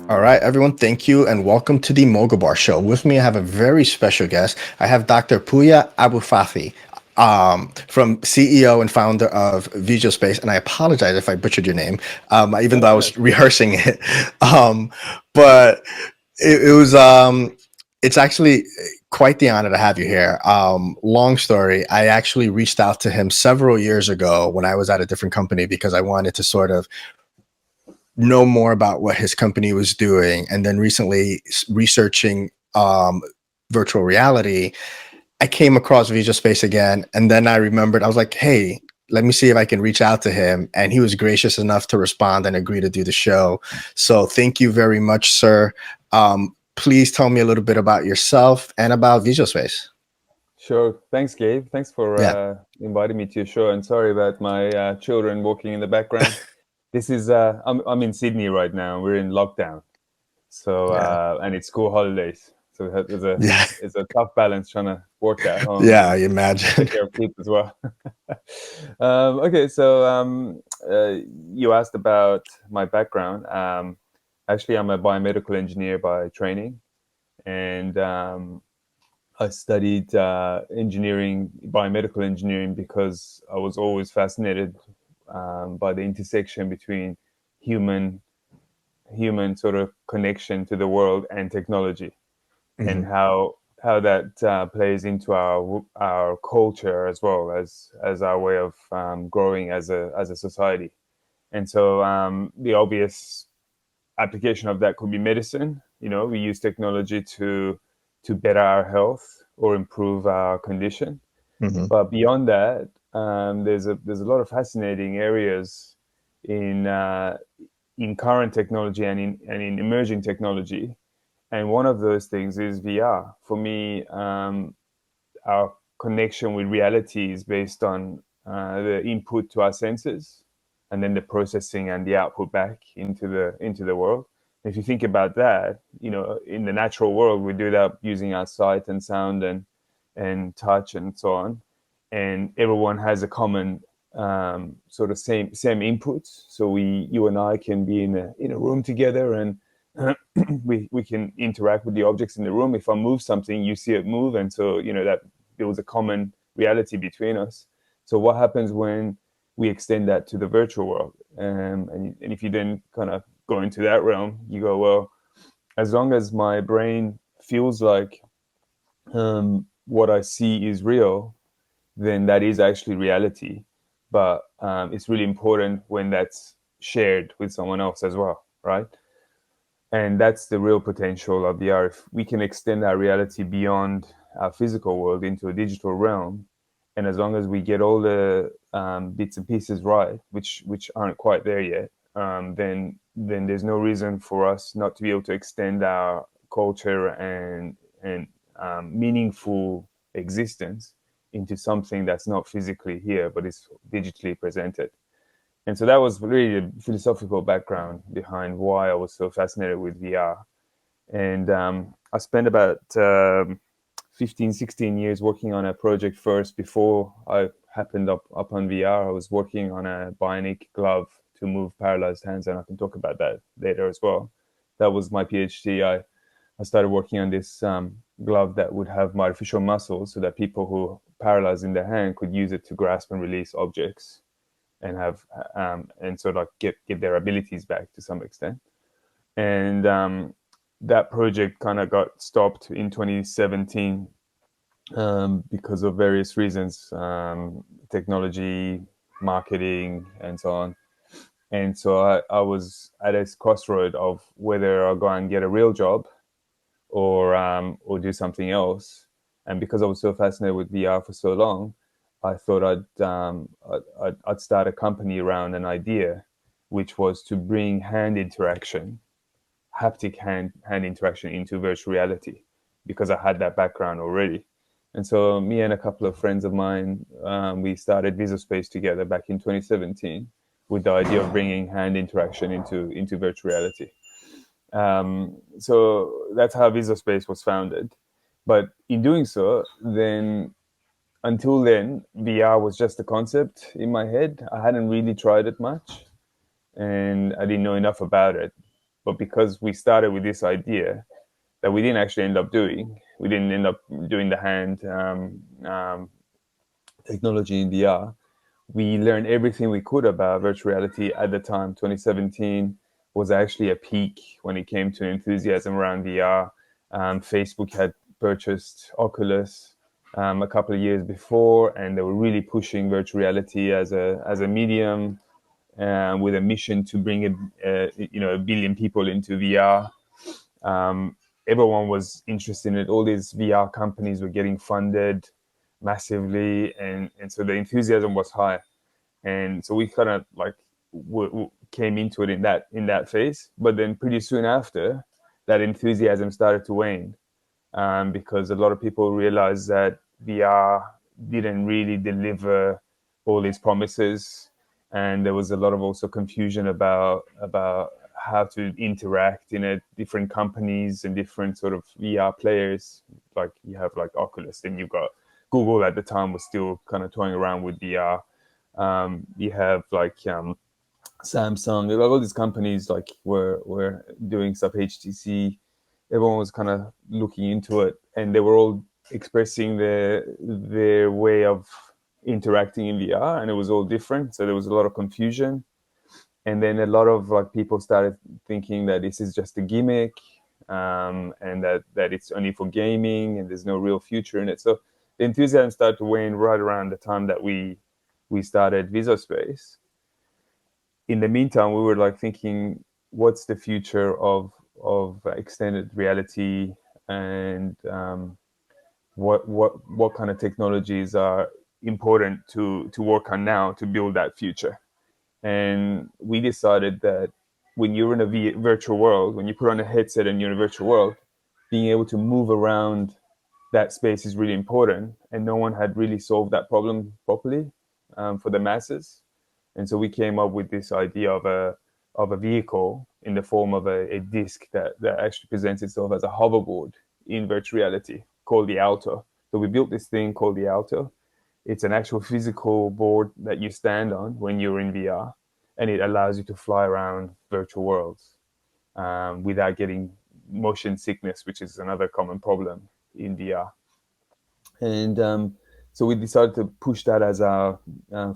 All right, everyone, thank you and welcome to the Moga Bar Show. With me, I have a very special guest. I have Dr. Puya Abolfathi, from CEO and founder of Visual Space. And I apologize if I butchered your name, even though I No, was that's good. rehearsing it. Um, but it's actually quite the honor to have you here. Long story, I actually reached out to him several years ago when I was at a different company because I wanted to sort of know more about what his company was doing. And then recently researching virtual reality, I came across Visual Space again. And then I remembered, I was like, hey, let me see if I can reach out to him. And he was gracious enough to respond and agree to do the show. So thank you very much, sir. Please tell me a little bit about yourself and about Visual Space. Sure. Thanks, Gabe. Thanks for Yeah. inviting me to your show. And sorry about my children walking in the background. This is I'm in Sydney right now. We're in lockdown, so Yeah. and it's school holidays. So Yeah. it's a tough balance trying to work at home Yeah, I and imagine. take care of kids as well. Okay, so you asked about my background. Actually, I'm a biomedical engineer by training, and I studied engineering, biomedical engineering, because I was always fascinated by the intersection between human human sort of connection to the world and technology, and Mhm. how that plays into our culture as well as our way of growing as a society. And so the obvious application of that could be medicine. You know, we use technology to better our health or improve our condition. Mhm. But beyond that, there's a lot of fascinating areas in in current technology and in emerging technology. And one of those things is VR. For me, our connection with reality is based on the input to our senses, and then the processing and the output back into the world. If you think about that, you know, in the natural world, we do that using our sight and sound and touch and so on, and everyone has a common sort of same inputs. So you and I can be in a room together, and we can interact with the objects in the room. If I move something, you see it move, and so you know that there was a common reality between us. So what happens when we extend that to the virtual world? And if you then kind of go into that realm, you go, well, as long as my brain feels like what I see is real, then that is actually reality. But it's really important when that's shared with someone else as well, right? And that's the real potential of VR. If we can extend our reality beyond our physical world into a digital realm, and as long as we get all the bits and pieces right, which aren't quite there yet, then there's no reason for us not to be able to extend our culture and meaningful existence into something that's not physically here but is digitally presented. And so that was really the philosophical background behind why I was so fascinated with VR. And I spent about 15, 16 years working on a project first before I happened up on VR. I was working on a bionic glove to move paralyzed hands, and I can talk about that later as well. That was my PhD. I started working on this glove that would have artificial muscles so that people who paralyzed in their hand could use it to grasp and release objects and have and sort of get their abilities back to some extent. And that project kind of got stopped in 2017 because of various reasons, technology, marketing, and so on. And so I was at a crossroad of whether I'll go and get a real job or do something else. And because I was so fascinated with VR for so long, I thought I'd start a company around an idea, which was to bring hand interaction, haptic hand interaction into virtual reality, because I had that background already. And so me and a couple of friends of mine, we started Visual Space together back in 2017 with the idea of bringing hand interaction into virtual reality. So that's how Visual Space was founded. But in doing so, then until then, VR was just a concept in my head. I hadn't really tried it much, and I didn't know enough about it. But because we started with this idea that we didn't actually end up doing, we didn't end up doing the hand technology in VR. We learned everything we could about virtual reality at the time. 2017 was actually a peak when it came to enthusiasm around VR. Facebook had purchased Oculus a couple of years before, and they were really pushing virtual reality as a medium with a mission to bring a billion people into VR. Everyone was interested in it. All these VR companies were getting funded massively, and so the enthusiasm was high. And so we kind of like came into it in that phase. But then pretty soon after, that enthusiasm started to wane, because a lot of people realized that VR didn't really deliver all these promises, and there was a lot of also confusion about how to interact in different companies and different sort of VR players. Like you have like Oculus, then you've got Google at the time was still kind of toying around with VR. You have like Samsung, like all these companies like were doing stuff. HTC, everyone was kind of looking into it, and they were all expressing their way of interacting in VR, and it was all different. So there was a lot of confusion, and then a lot of like people started thinking that this is just a gimmick, and that it's only for gaming, and there's no real future in it. So the enthusiasm started to wane right around the time that we started Visospace. In the meantime, we were like thinking, what's the future of extended reality, and what kind of technologies are important to work on now to build that future. And we decided that when you're in a virtual world, when you put on a headset and you're in a virtual world, being able to move around that space is really important, and no one had really solved that problem properly for the masses. And so we came up with this idea of a vehicle in the form of a disc that actually presents itself as a hoverboard in virtual reality called the Alto. So we built this thing called the Alto. It's an actual physical board that you stand on when you're in VR, and it allows you to fly around virtual worlds without getting motion sickness, which is another common problem in VR. And so we decided to push that as our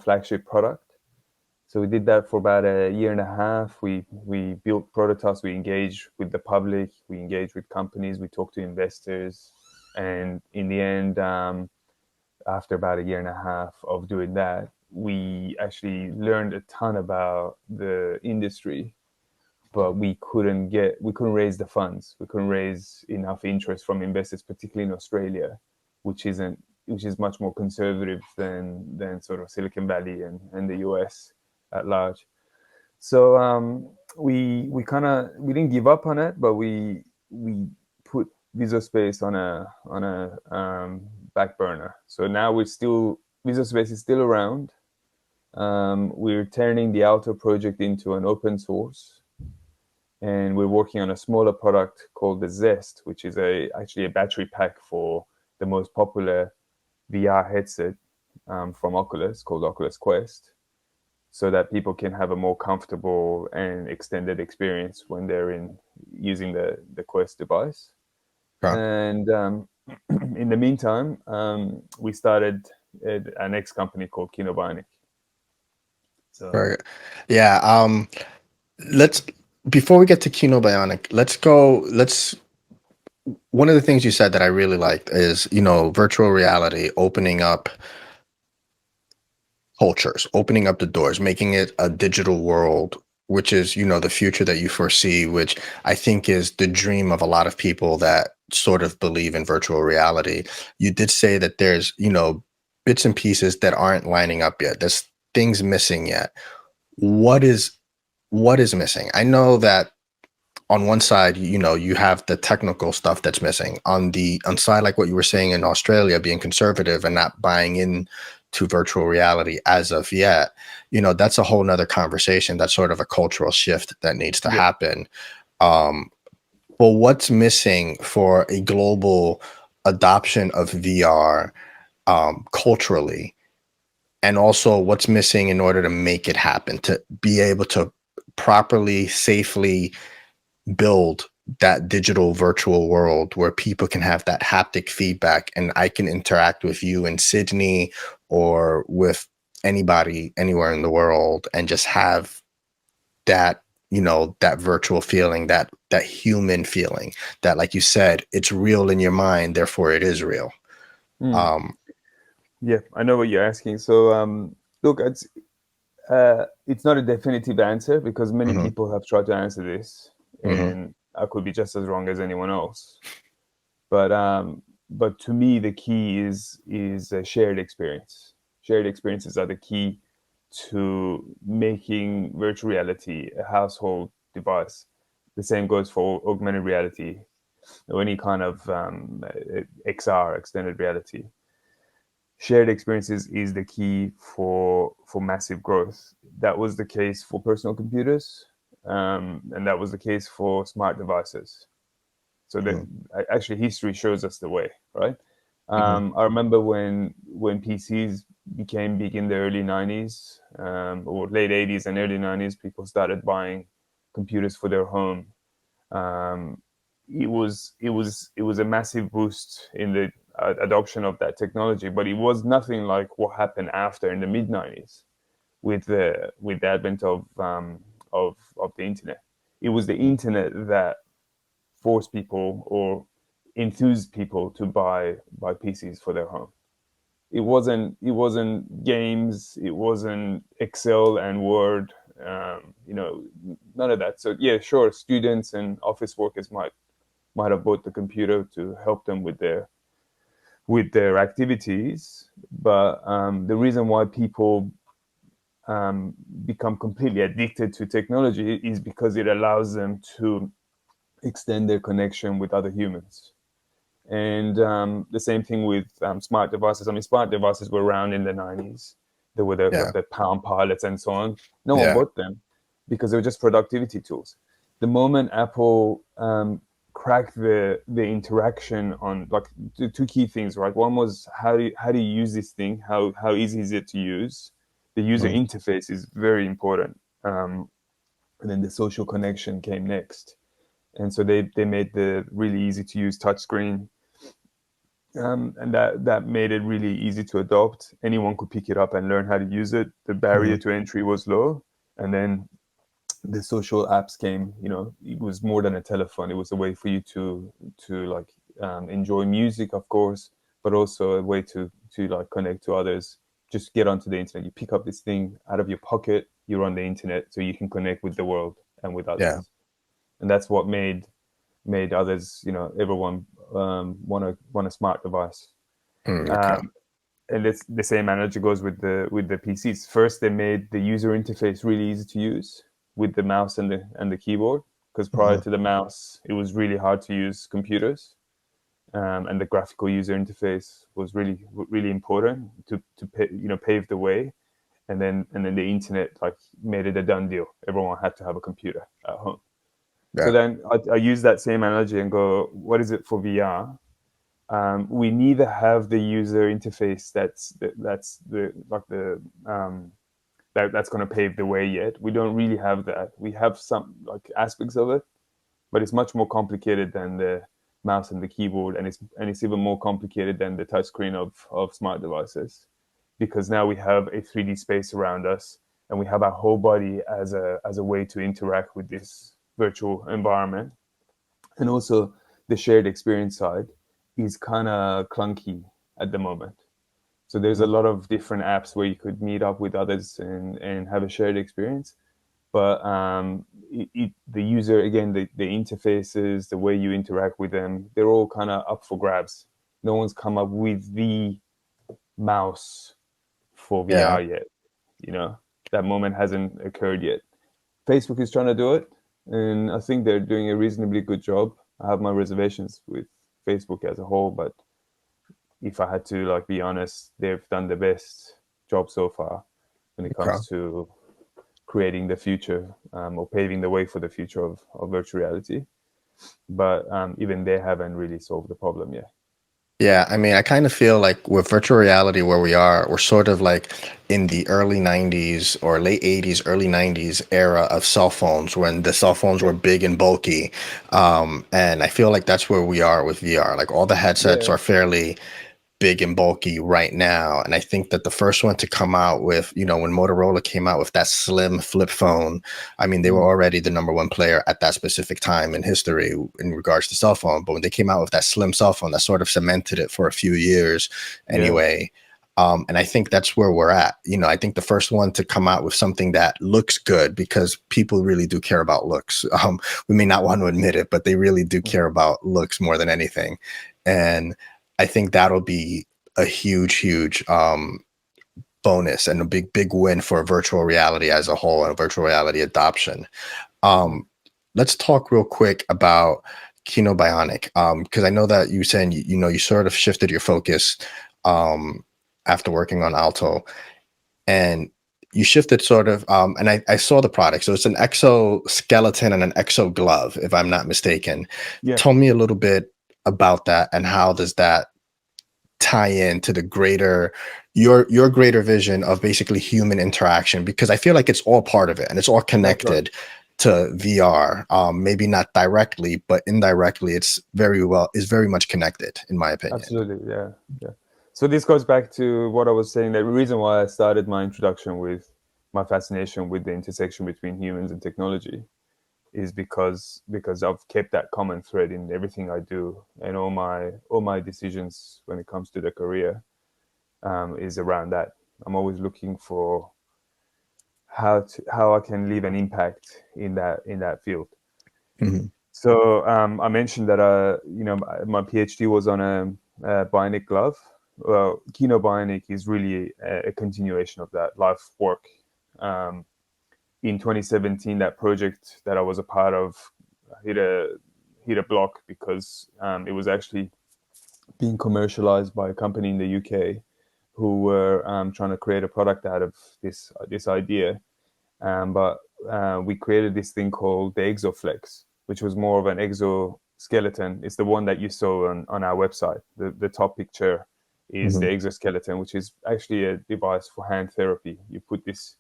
flagship product. So we did that for about a year and a half. We built prototypes. We engaged with the public. We engaged with companies. We talked to investors. And in the end, after about a year and a half of doing that, we actually learned a ton about the industry, but we couldn't raise the funds. We couldn't raise enough interest from investors, particularly in Australia, which is much more conservative than sort of Silicon Valley and the US at large. So we didn't give up on it, but we put Visospace on a back burner. So now Visospace is still around. We're turning the Alto project into an open source, and we're working on a smaller product called the Zest, which is actually a battery pack for the most popular VR headset from Oculus, called Oculus Quest, so that people can have a more comfortable and extended experience when they're using the Quest device. Okay. And in the meantime, we started our next company called Kinobionic. So Very good. Yeah. Before we get to Kinobionic, one of the things you said that I really liked is, virtual reality opening up cultures, opening up the doors, making it a digital world, which is, the future that you foresee, which I think is the dream of a lot of people that sort of believe in virtual reality. You did say that there's, bits and pieces that aren't lining up yet. There's things missing yet. What is missing? I know that on one side, you have the technical stuff that's missing. On side, like what you were saying in Australia, being conservative and not buying in to virtual reality as of yet, that's a whole nother conversation. That's sort of a cultural shift that needs to happen. But what's missing for a global adoption of VR culturally? And also what's missing in order to make it happen, to be able to properly, safely build that digital virtual world where people can have that haptic feedback and I can interact with you in Sydney or with anybody anywhere in the world and just have that, that virtual feeling, that human feeling, that, like you said, it's real in your mind, therefore it is real. Mm. um Yeah, I know what you're asking. So, look, it's not a definitive answer because many mhm, people have tried to answer this, mhm, and I could be just as wrong as anyone else. But to me, the key is a shared experience. Shared experiences are the key to making virtual reality a household device. The same goes for augmented reality or any kind of XR, extended reality. Shared experiences is the key for massive growth. That was the case for personal computers, and that was the case for smart devices. So that mhm, actually history shows us the way, right? mhm, I remember when PCs became big in the early '90s, or late '80s and early '90s, people started buying computers for their home. Um, it was a massive boost in the adoption of that technology, but it was nothing like what happened after in the mid '90s with the advent of the internet. It was the internet that forced people or enthused people to buy PCs for their home. It wasn't games. It wasn't Excel and Word. None of that. So yeah, sure, students and office workers might have bought the computer to help them with their activities. But the reason why people become completely addicted to technology is because it allows them to extend their connection with other humans. And the same thing with smart devices. I mean, smart devices were around in the '90s. There were the, yeah, the Palm Pilots and so on. No one yeah, bought them because they were just productivity tools. The moment Apple cracked the interaction on like two key things, right? One was how do you use this thing? How easy is it to use? The user mhm, interface is very important. And then the social connection came next. And so they made the really easy to use touchscreen, and that made it really easy to adopt. Anyone could pick it up and learn how to use it. The barrier mhm, to entry was low, and then the social apps came. It was more than a telephone. It was a way for you to like enjoy music, of course, but also a way to like connect to others. Just get onto the internet. You pick up this thing out of your pocket. You're on the internet, so you can connect with the world and with yeah, others. And that's what made others, everyone want a smart device. okay, Um, and it's the same analogy goes with the PCs. First, they made the user interface really easy to use with the mouse and the keyboard, because prior mhm, to the mouse, it was really hard to use computers, and the graphical user interface was really important to pave the way. And then the internet like made it a done deal. Everyone had to have a computer at home. So yeah, then I use that same analogy and go, what is it for VR? We neither have the user interface that's going to pave the way yet. We don't really have that. We have some like aspects of it, but it's much more complicated than the mouse and the keyboard, and it's even more complicated than the touchscreen of smart devices, because now we have a 3D space around us, and we have our whole body as a way to interact with this virtual environment. And also the shared experience side is kind of clunky at the moment. So there's a mhm, lot of different apps where you could meet up with others and have a shared experience. But the user, again, the interfaces, the way you interact with them, they're all kind of up for grabs. No one's come up with the mouse for yeah, VR yet. You know, that moment hasn't occurred yet. Facebook is trying to do it, and I think they're doing a reasonably good job. I have my reservations with Facebook as a whole, but if I had to like be honest, they've done the best job so far when it okay, comes to creating the future, or paving the way for the future of virtual reality. But even they haven't really solved the problem yet. Yeah, I mean, I kind of feel like with virtual reality where we are, we're sort of like in the early 90s or late 80s, early 90s era of cell phones when the cell phones Yeah, were big and bulky. And I feel like that's where we are with VR. Like all the headsets yeah, are fairly big and bulky right now. And I think that the first one to come out with, when Motorola came out with that slim flip phone, I mean, they were mm, already the number one player at that specific time in history in regards to cell phone. But when they came out with that slim cell phone, that sort of cemented it for a few years yeah, anyway. And I think that's where we're at. I think the first one to come out with something that looks good because people really do care about looks. We may not want to admit it, but they really do mm, care about looks more than anything. And I think that'll be a huge, huge bonus and a big, big win for virtual reality as a whole and virtual reality adoption. mm. Um, let's talk real quick about Kino Bionic because I know that you saying you sort of shifted your focus um, after working on Alto and you shifted sort of and I saw the product. So it's an exoskeleton and an exo glove, if I'm not mistaken. Yeah, Tell me a little bit about that and how does that tie into the greater your greater vision of basically human interaction because I feel like it's all part of it and it's all that's right. connected to VR. Maybe not directly, but indirectly, is very much connected, in my opinion. Absolutely, yeah, yeah. So this goes back to what I was saying. The reason why I started my introduction with my fascination with the intersection between humans and technology is because I've kept that common thread in everything I do, and all my decisions when it comes to the career is around that. I'm always looking for how I can leave an impact in that field. Mhm. So I mentioned that my PhD was on a bionic glove. Well, Kino Bionic is really a continuation of that life work. Um, in 2017, that project that I was a part of hit a block because it was actually being commercialized by a company in the UK who were trying to create a product out of this idea. But we created this thing called the Exoflex, which was more of an exoskeleton. It's the one that you saw on our website. The top picture is the Mhm. exoskeleton, which is actually a device for hand therapy. You put this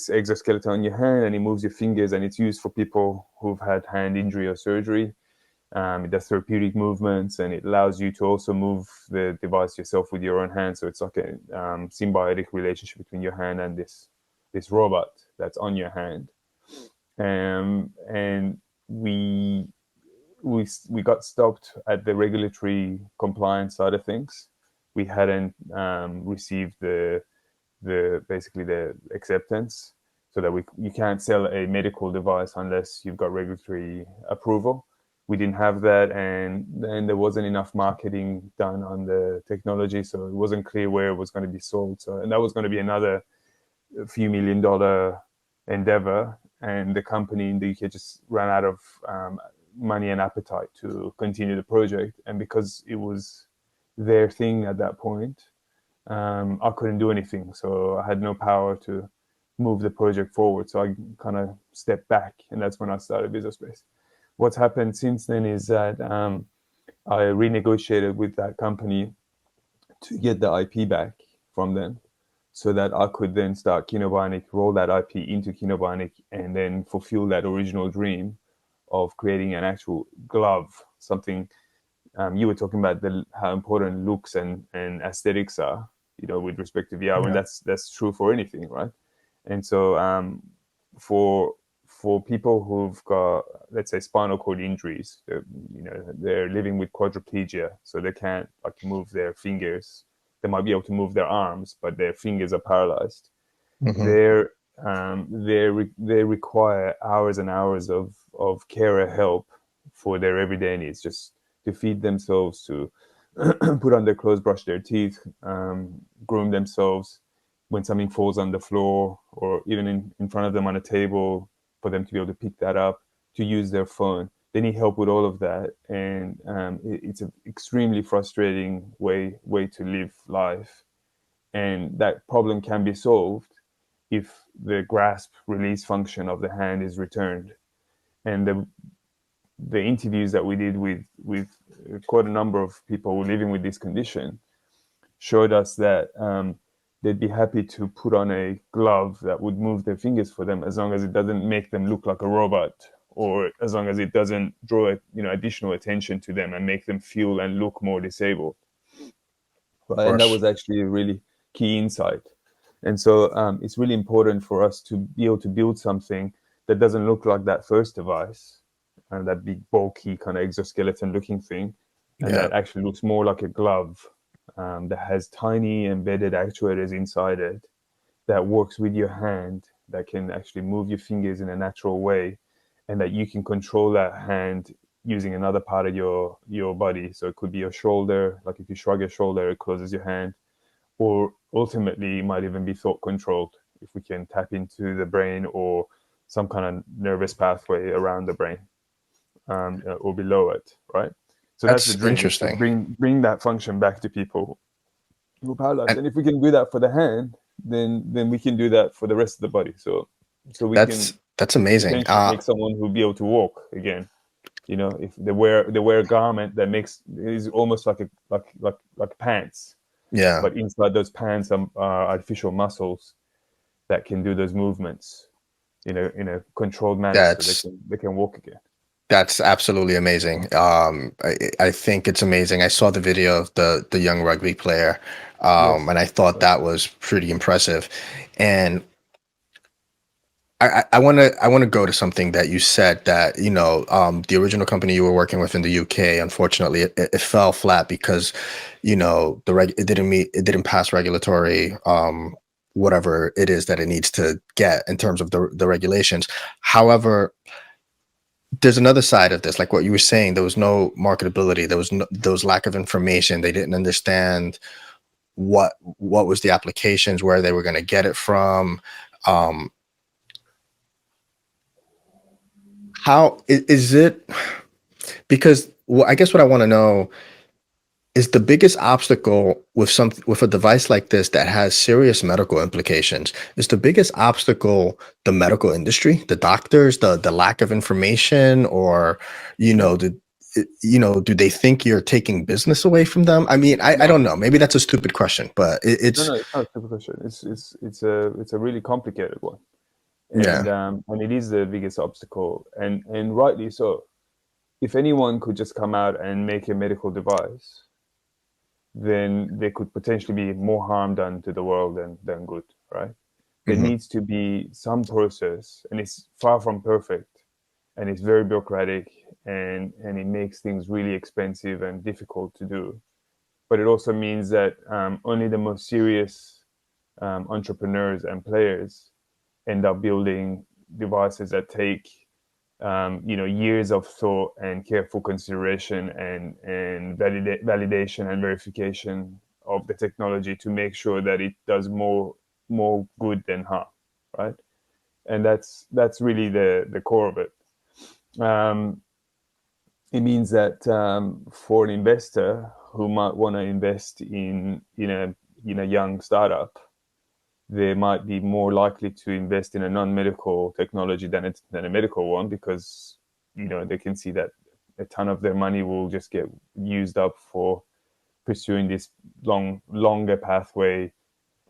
exoskeleton on your hand and it moves your fingers, and it's used for people who've had hand injury or surgery. It does therapeutic movements, and it allows you to also move the device yourself with your own hand. So it's like a symbiotic relationship between your hand and this robot that's on your hand. And we got stopped at the regulatory compliance side of things. We hadn't received the basically the acceptance, so that you can't sell a medical device unless you've got regulatory approval. We didn't have that, and then there wasn't enough marketing done on the technology, so it wasn't clear where it was going to be sold. So, and that was going to be another few $1 million endeavor, and the company in the UK just ran out of money and appetite to continue the project. And because it was their thing at that point, I couldn't do anything. So I had no power to move the project forward. So I kind of stepped back, and that's when I started Visospace. What's happened since then is that I renegotiated with that company to get the IP back from them, so that I could then start Kinobionic, roll that IP into Kinobionic, and then fulfill that original dream of creating an actual glove. Something you were talking about how important looks and aesthetics are, with respect to VR, and Yeah. that's true for anything, right? And so for for people who've got, let's say, spinal cord injuries, they're living with quadriplegia, so they can't like move their fingers. They might be able to move their arms, but their fingers are paralyzed. Mhm. They require hours and hours of carer help for their everyday needs, just to feed themselves, to put on their clothes, brush their teeth, groom themselves. When something falls on the floor or even in front of them on a table, for them to be able to pick that up, to use their phone. They need help with all of that, and it's an extremely frustrating way to live life. And that problem can be solved if the grasp release function of the hand is returned. And the interviews that we did with quite a number of people living with this condition showed us that they'd be happy to put on a glove that would move their fingers for them, as long as it doesn't make them look like a robot, or as long as it doesn't draw additional attention to them and make them feel and look more disabled. Of Right, and that course. was actually a really key insight. And so it's really important for us to be able to build something that doesn't look like that first device, and that big bulky kind of exoskeleton looking thing, and Yeah. that actually looks more like a glove, that has tiny embedded actuators inside it, that works with your hand, that can actually move your fingers in a natural way, and that you can control that hand using another part of your body. So it could be your shoulder, like if you shrug your shoulder, it closes your hand, or ultimately it might even be thought controlled if we can tap into the brain or some kind of nervous pathway around the brain, or below it, right? So that's the That's dream, is to interesting. bring that function back to people who are paralyzed. And And if we can do that for the hand, then we can do that for the rest of the body. So we can that's amazing. potentially make someone who'll be able to walk again. If they wear a garment that makes is almost like pants, Yeah. but inside those pants are artificial muscles that can do those movements in a controlled manner, so they That's can walk again. That's absolutely amazing. I think it's amazing. I saw the video of the young rugby player, Yes. and I thought that was pretty impressive. And I want to go to something that you said, that the original company you were working with in the UK, unfortunately, it fell flat because it didn't pass regulatory, whatever it is that it needs to get in terms of the regulations. However, there's another side of this, like what you were saying. There was no marketability. There was lack of information. They didn't understand what was the applications, where they were going to get it from. Um, how is it? Because, well, I guess what I want to know is, the biggest obstacle with a device like this that has serious medical implications, is the biggest obstacle the medical industry, the doctors, the lack of information, or Yeah. do they think you're taking business away from them? I mean, I No, don't know. Maybe that's a stupid question, but no, it's no. It's not a simple question. It's a really complicated one, and yeah. um, and it is the biggest obstacle, and rightly so. If anyone could just come out and make a medical device, then there could potentially be more harm done to the world than good, right? There Hmm. needs to be some process, and it's far from perfect, and it's very bureaucratic, and it makes things really expensive and difficult to do. But it also means that only the most serious entrepreneurs and players end up building devices that take years of thought and careful consideration and validation and verification of the technology to make sure that it does more good than harm, right? And that's really the core of it. Um, it means that for an investor who might want to invest in a young startup, they might be more likely to invest in a non-medical technology than a medical one, because they can see that a ton of their money will just get used up for pursuing this longer pathway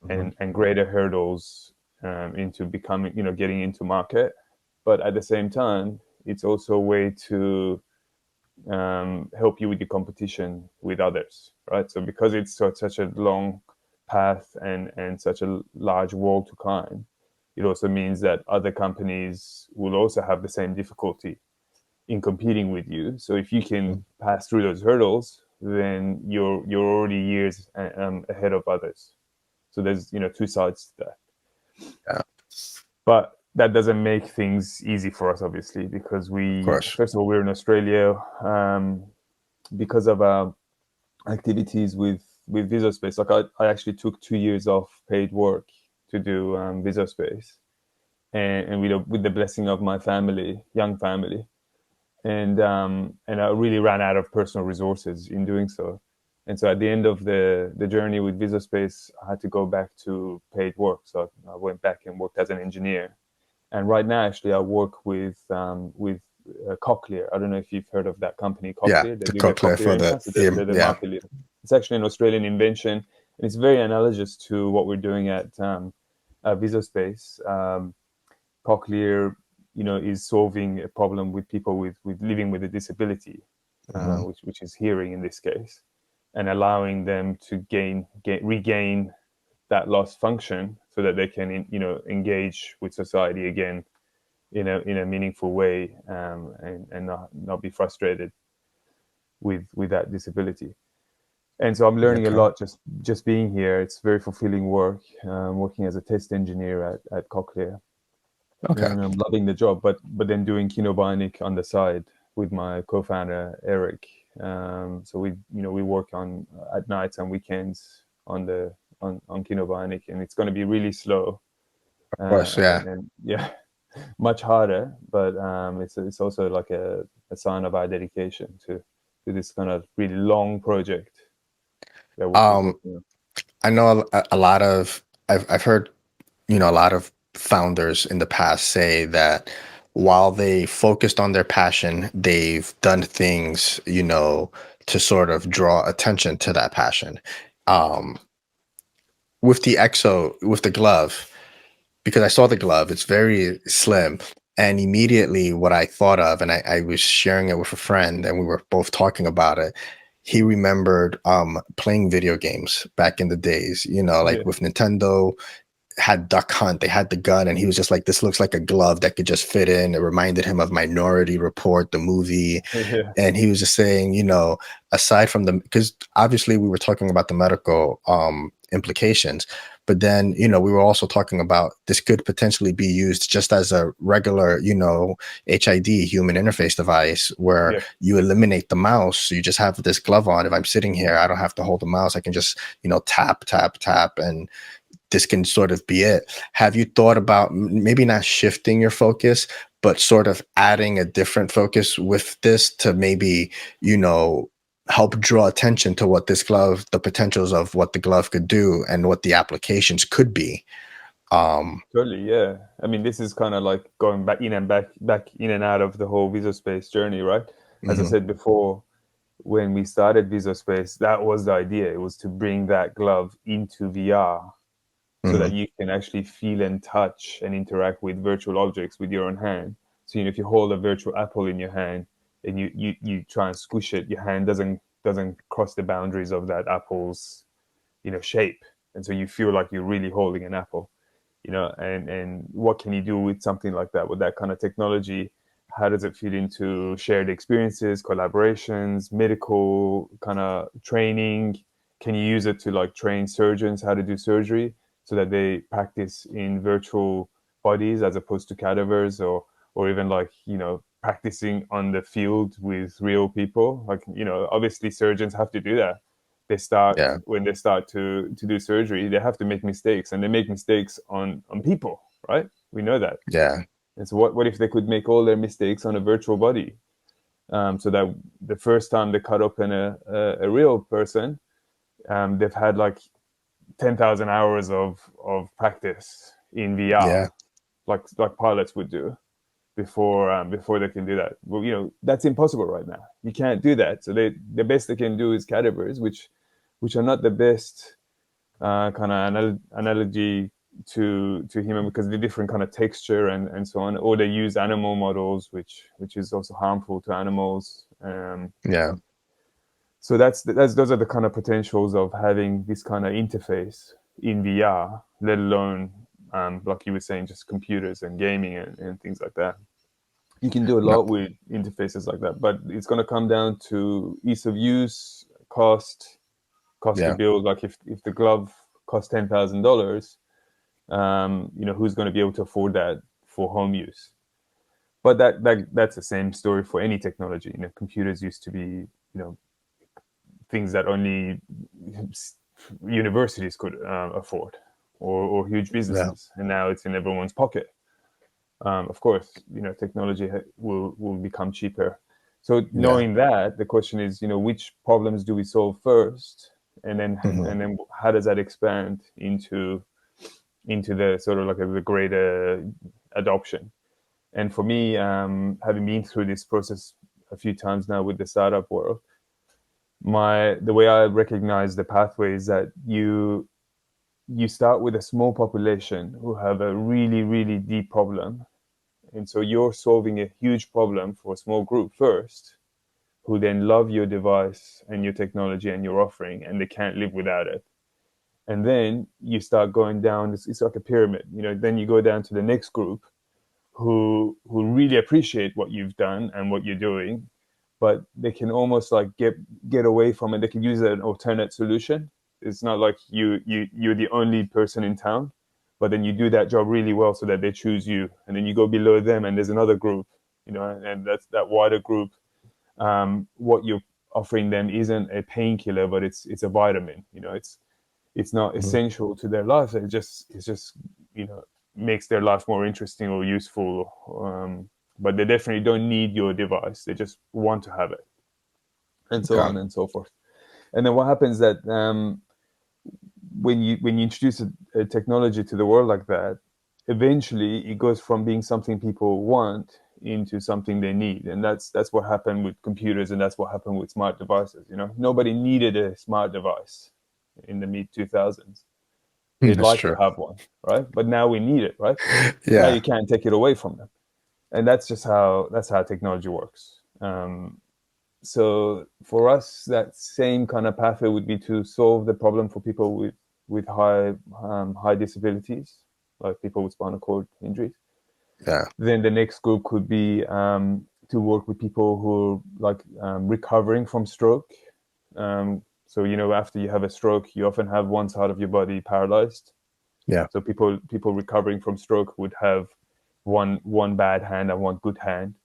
Hmm. and greater hurdles into becoming, getting into market. But at the same time, it's also a way to help you with the competition with others, right? So because it's such a long path and such a large wall to climb, it also means that other companies will also have the same difficulty in competing with you. So if you can pass through those hurdles, then you're already years ahead of others. So there's two sides to that. Yeah, But that doesn't make things easy for us, obviously, because of course. first of all, we're in Australia. Because of our activities with Visospace. Like I actually took 2 years off paid work to do Visospace, and with the blessing of my family, young family, and I really ran out of personal resources in doing so. And so at the end of the journey with Visospace, I had to go back to paid work. So I went back and worked as an engineer. And right now, actually, I work with Cochlear. I don't know if you've heard of that company, Yeah, Cochlear. They're to doing the cochlear cochlear for the implants. So they're the yeah. market leader. It's actually an Australian invention, and it's very analogous to what we're doing at Visospace. Cochlear, is solving a problem with people with living with a disability, Mhm. which is hearing in this case, and allowing them to regain that lost function so that they can, engage with society again in a meaningful way, and not be frustrated with that disability. And so I'm learning a Okay. lot just being here. It's very fulfilling work, working as a test engineer at Cochlear, Okay. and I'm loving the job. But then doing Kinobionic on the side with my co-founder Eric. So we work on at nights and weekends on Kinobionic, and it's going to be really slow, Of course. Yeah. and yeah, much harder. But it's also like a sign of our dedication to this kind of really long project that we'll keep Um, working on. I know a lot of I've heard, a lot of founders in the past say that while they focused on their passion, they've done things, to sort of draw attention to that passion. Um, with the glove, because I saw the glove, it's very slim. And immediately what I thought of, and I was sharing it with a friend and we were both talking about it. He remembered playing video games back in the days, like Yeah, with Nintendo had Duck Hunt. They had the gun, and he was just like, "This looks like a glove that could just fit in." It reminded him of Minority Report, the movie, yeah, and he was just saying, aside from the, because obviously we were talking about the medical implications, but then we were also talking about this could potentially be used just as a regular, HID, human interface device, where yeah. you eliminate the mouse. So you just have this glove on. If I'm sitting here, I don't have to hold the mouse. I can just tap, tap, tap, and this can sort of be it. Have you thought about maybe not shifting your focus, but sort of adding a different focus with this to maybe, you know, help draw attention to what this glove, the potentials of what the glove could do and what the applications could be? Um, Totally, yeah. I mean, this is kind of like going back in and out of the whole Visospace journey, right? As I mhm, said before, when we started Visospace, that was the idea. It was to bring that glove into VR so that mhm, you can actually feel and touch and interact with virtual objects with your own hand. So, if you hold a virtual apple in your hand and you try and squish it, your hand doesn't cross the boundaries of that apple's, shape. And so you feel like you're really holding an apple, and what can you do with something like that, with that kind of technology? How does it fit into shared experiences, collaborations, medical kind of training? Can you use it to like train surgeons how to do surgery so that they practice in virtual bodies as opposed to cadavers, or even like, practicing on the field with real people? Like, obviously surgeons have to do that. yeah, When they start to do surgery, they have to make mistakes, and they make mistakes on people, right? We know that. yeah, And so what if they could make all their mistakes on a virtual body, so that the first time they cut open a real person, they've had like 10,000 hours of practice in VR, yeah, like pilots would do before they can do that. Well, that's impossible right now. You can't do that. So the best they can do is cadavers, which are not the best kind of analogy to human, because of the different kind of texture and so on. Or they use animal models, which is also harmful to animals. yeah, So that's those are the kind of potentials of having this kind of interface in VR, let alone, like you were saying, just computers and gaming and things like that. You can do a no, lot with interfaces like that, but it's going to come down to ease of use, cost to yeah, build. Like if the glove costs $10,000, who's going to be able to afford that for home use? But that's the same story for any technology. Computers used to be, things that only universities could afford, or huge yeah, businesses, and now it's in everyone's pocket. Of course, technology will become cheaper. So yeah, knowing that, the question is, which problems do we solve first, and then mhm, and then how does that expand into the sort of like the greater adoption? And for me, having been through this process a few times now with the startup world, the way I recognize the pathway is that you start with a small population who have a really, really deep problem. And so you're solving a huge problem for a small group first, who then love your device and your technology and your offering, and they can't live without it. And then you start going down, it's like a pyramid, then you go down to the next group who really appreciate what you've done and what you're doing, but they can almost like get away from it. They can use an alternate solution. It's not like you're the only person in town, but then you do that job really well so that they choose you, and then you go below them and there's another group, and that's that wider group. What you're offering them isn't a painkiller, but it's a vitamin. It's not essential to their life. It's just makes their life more interesting or useful. But they definitely don't need your device. They just want to have it, and so Okay. on and so forth. And then what happens that when you introduce a technology to the world like that, eventually it goes from being something people want into something they need. And that's what happened with computers, and that's what happened with smart devices. Nobody needed a smart device in the mid 2000s. They'd That's like to true. have one, right? But now we need it, right? Now Yeah. you can't take it away from them. And that's how technology works. So for us, that same kind of pathway would be to solve the problem for people with high disabilities, like people with spinal cord injuries. Yeah. Then the next group could be to work with people who are like recovering from stroke. So after you have a stroke, you often have one side of your body paralyzed. Yeah. So people recovering from stroke would have one bad hand and one good hand.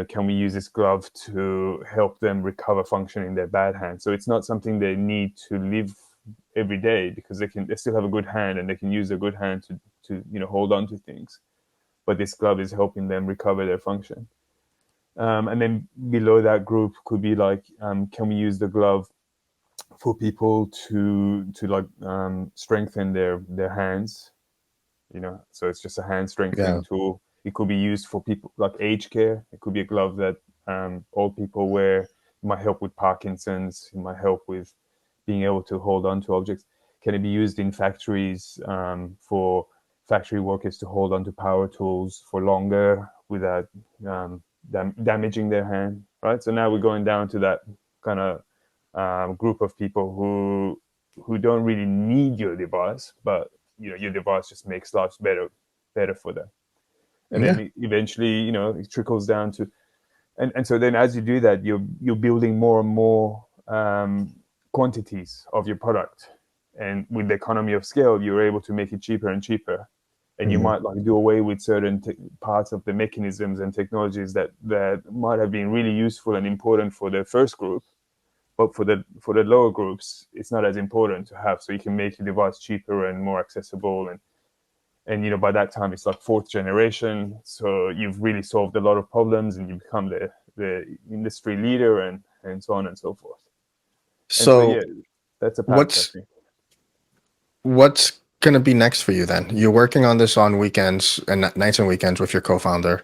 Can we use this glove to help them recover function in their bad hand? So it's not something they need to live every day, because they still have a good hand and they can use their good hand to hold on to things. But this glove is helping them recover their function. And then below that group could be like, can we use the glove for people to like strengthen their hands? So it's just a hand Yeah. strengthening tool. It could be used for people like aged care. It could be a glove that old people wear. It might help with Parkinson's. It might help with being able to hold on to objects. Can it be used in factories for factory workers to hold on to power tools for longer without damaging their hand? Right. So now we're going down to that kind of group of people who don't really need your device, but your device just makes life better for them. And Yeah. then eventually it trickles down to, and so then as you do that, you're building more and more quantities of your product, and with the economy of scale you're able to make it cheaper and cheaper, and you Mhm. might like do away with certain parts of the mechanisms and technologies that might have been really useful and important for the first group, but for the lower groups it's not as important to have. So you can make your device cheaper and more accessible, and by that time it's like fourth generation, so you've really solved a lot of problems and you become the industry leader, and so on and so forth. And so So yeah, that's a path, I what's think. what's gonna be next for you then? You're working on this on weekends and nights and weekends with your co-founder.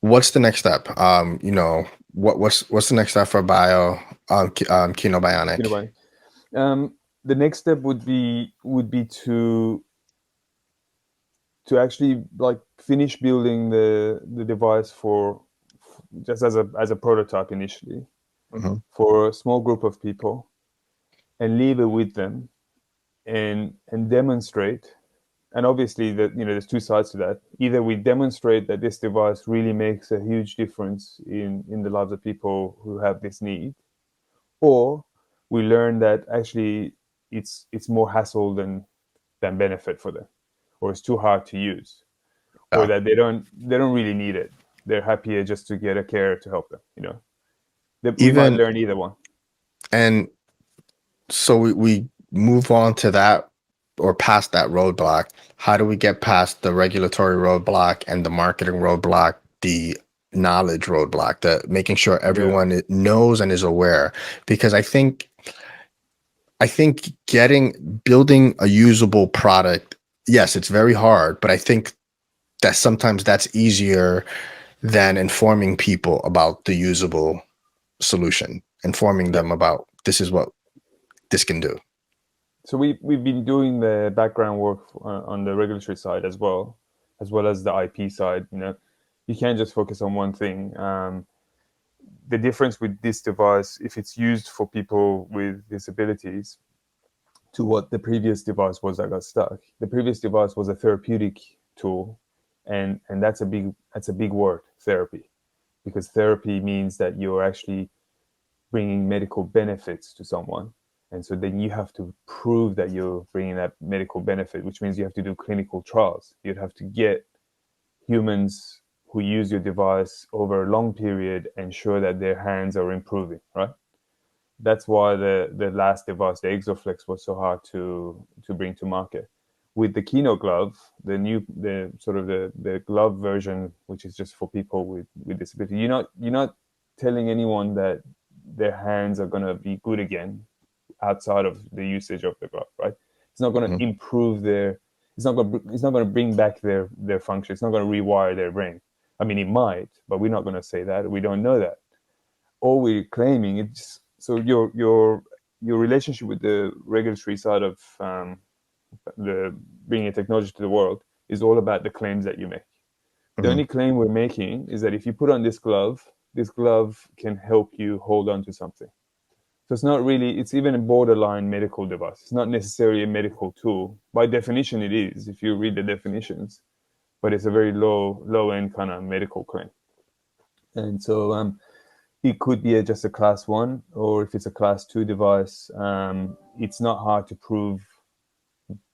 What's the next step? What's the next step for Kino You know Bionic? what? The next step would be to actually like finish building the device for just as a prototype initially Mhm. for a small group of people, and leave it with them, and demonstrate. And obviously that there's two sides to that. Either we demonstrate that this device really makes a huge difference in the lives of people who have this need, or we learn that actually it's more hassle than benefit for them, or it's too hard to use, or Yeah. that they don't really need it. They're happier just to get a carer to help them. We might Even learn either one. and so we move on to that or past that roadblock. How do we get past the regulatory roadblock and the marketing roadblock, the knowledge roadblock, the making sure Yeah, everyone knows and is aware? Because I think building a usable product, yes, it's very hard, but I think that sometimes that's easier than informing people about the usable solution, informing Yeah. them about this is what this can do. So we've been doing the background work on the regulatory side as well as the IP side. You know, you can't just focus on one thing. The difference with this device, if it's used for people with disabilities, to what the previous device was that got stuck. The previous device was a therapeutic tool, and that's a big word, therapy, because therapy means that you're actually bringing medical benefits to someone. And so then you have to prove that you're bringing that medical benefit, which means you have to do clinical trials. You'd have to get humans who use your device over a long period and ensure that their hands are improving, right? That's why the last device, the Exoflex, was so hard to bring to market. With the Kino glove, the sort of the glove version, which is just for people with disability, you're not telling anyone that their hands are going to be good again outside of the usage of the glove, right? It's not going to Mhm. improve their. It's not going to bring back their function. It's not going to rewire their brain. I mean, it might, but we're not going to say that. We don't know that. All we're claiming it's so your relationship with the regulatory side of the bringing technology to the world is all about the claims that you make. The Mhm. only claim we're making is that if you put on this glove can help you hold on to something. So it's not really, it's even a borderline medical device. It's not necessarily a medical tool. By definition, it is, if you read the definitions, but it's a very low end kind of medical claim. And so it could be just a class one, or if it's a class two device, it's not hard to prove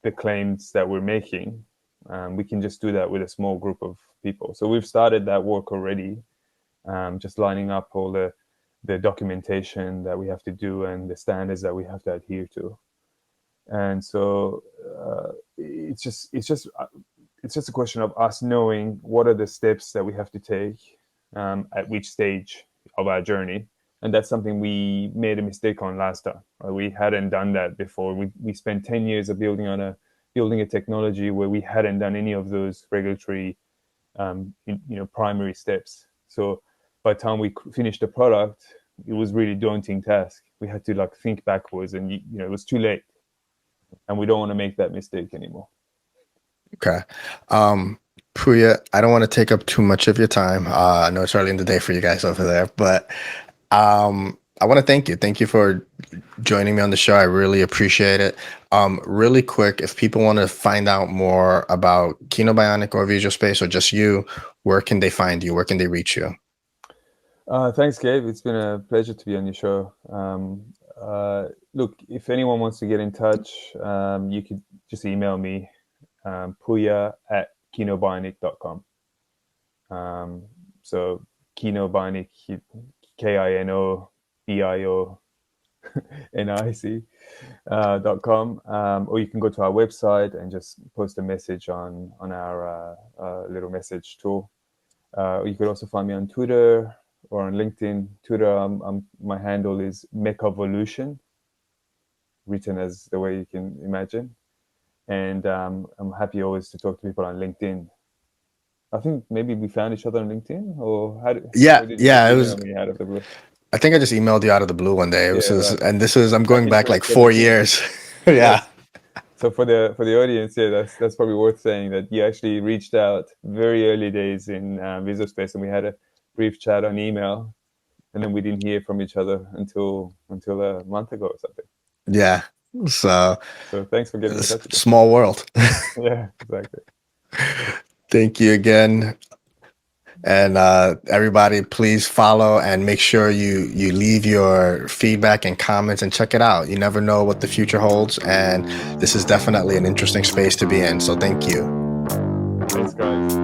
the claims that we're making. We can just do that with a small group of people. So we've started that work already, just lining up all the documentation that we have to do and the standards that we have to adhere to. And so it's just a question of us knowing what are the steps that we have to take at which stage of our journey. And that's something we made a mistake on last time. We hadn't done that before. We spent 10 years of building a technology where we hadn't done any of those regulatory primary steps. So by the time we finished the product, it was really daunting task. We had to like think backwards, and it was too late, and we don't want to make that mistake anymore. Okay. Um, Puya, I don't want to take up too much of your time. I know it's early in the day for you guys over there, but I want to thank you. Thank you for joining me on the show. I really appreciate it. Really quick, if people want to find out more about Kino Bionic or Visual Space or just you, where can they find you? Where can they reach you? Thanks, Gabe. It's been a pleasure to be on your show. Look, if anyone wants to get in touch, you could just email me, puya@kinobionic.com. So Kino Bionic, KINOBIONIC.com, or you can go to our website and just post a message on our little message tool. You could also find me on Twitter or on LinkedIn. Twitter, my handle is Mechavolution, written as the way you can imagine. And I'm happy always to talk to people on LinkedIn. I think maybe we found each other on LinkedIn, or Yeah, or did you just yeah, it email was. me out of the blue? I think I just emailed you out of the blue one day. It was, Yeah, right. and this is I'm I going think back for, like for the 4 years. yeah. Yeah. So for the audience, yeah, that's probably worth saying that you actually reached out very early days in Visual Space, and we had a brief chat on email, and then we didn't hear from each other until a month ago or something. Yeah. So So thanks for getting in touch with us. small world. Yeah, exactly. Thank you again. And everybody, please follow and make sure you leave your feedback and comments and check it out. You never know what the future holds, and this is definitely an interesting space to be in. So thank you. Thanks, guys.